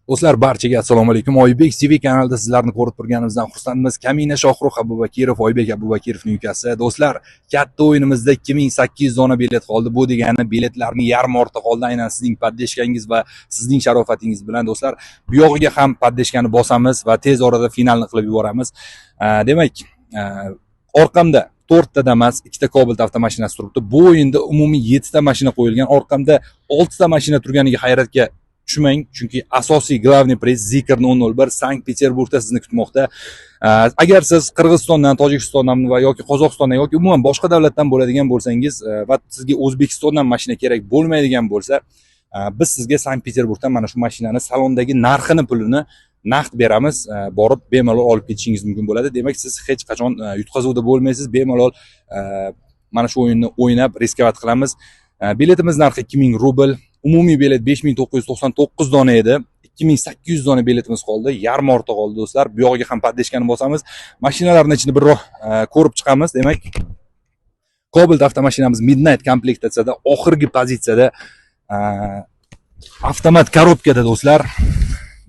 Do'stlar, barchaga assalomu alaykum. Oybek TV kanalida sizlarni ko'rib turganimizdan xursandmiz. Kamina Shohruh Abubakirov, Oybek Abubakirovning ukasi. Do'stlar, katta o'yinimizda 2800 dona bilet qoldi. Bu degani biletlarning yarmi ortda qoldi. Aynan sizning poddeshkangiz va sizning sharofatingiz bilan do'stlar, bu yog'iga ham poddeshkani bosamiz va tez orada finalni qilib yuboramiz. Demak, orqamda 4 ta Damas, 2 ta Cobalt avtomashinasi turibdi. Bu o'yinda umumiy 7 ta mashina qo'yilgan. Orqamda 6 ta mashina turganiga hayratga tushmang, chunki asosiy glavniy priz Zikr 001 Sankt-Peterburgda sizni kutmoqda. Agar siz Qirg'izistondan, Tojikistondan va yoki Qozog'istondan yoki umuman boshqa davlatdan bo'ladigan bo'lsangiz va sizga O'zbekistondan mashina kerak bo'lmaydigan bo'lsa, biz sizga Sankt-Peterburgdan mana shu mashinani salondagi narxini, pulini naqd beramiz. Borib bemalol olib ketishingiz mumkin bo'ladi. Demak, siz hech qachon yutqazuvda bo'lmaysiz. Bemalol mana shu o'yinni o'ynab riskovat qilamiz. Biletimiz narxi 2000 rubl. Umumiy bilet 5999 dona edi. 2800 dona biletimiz qoldi. Yarmi ortda qoldi do'stlar. Bu yog'iga ham poddeshkani bosamiz. Mashinalarning ichini birroq ko'rib chiqamiz. Demak, Cobalt avtomashinamiz Midnight komplektatsiyada, oxirgi pozitsiyada avtomat korobkada do'stlar.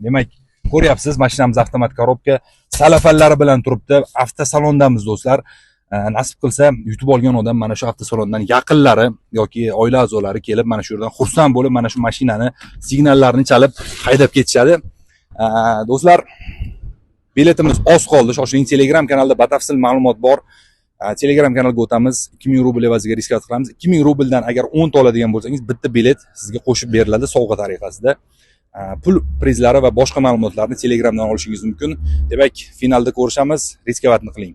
Demak, ko'ryapsiz, mashinamiz avtomat korobka, salafallari bilan turibdi. Avtosalondamiz do'stlar. Nasib qilsa yutib olgan odam mana shu avtosalondan yaqinlari yoki oila a'zolari kelib mana shu yerdan xursand bo'lib mana shu mashinani signallarini chalib haydab ketishadi. Do'stlar, biletimiz oz qoldi. Shoshiling, Telegram kanalda batafsil ma'lumot bor. Telegram kanalga o'tamiz. 2000 rubl evaziga riskovat qilamiz. 2000 rubldan agar 10 ta oladigan bo'lsangiz, bitta bilet sizga qo'shib beriladi sovg'a tariqasida. Pul prizlari va boshqa ma'lumotlarni Telegramdan olishingiz mumkin. Demak, finalda ko'rishamiz. Riskovatni qiling.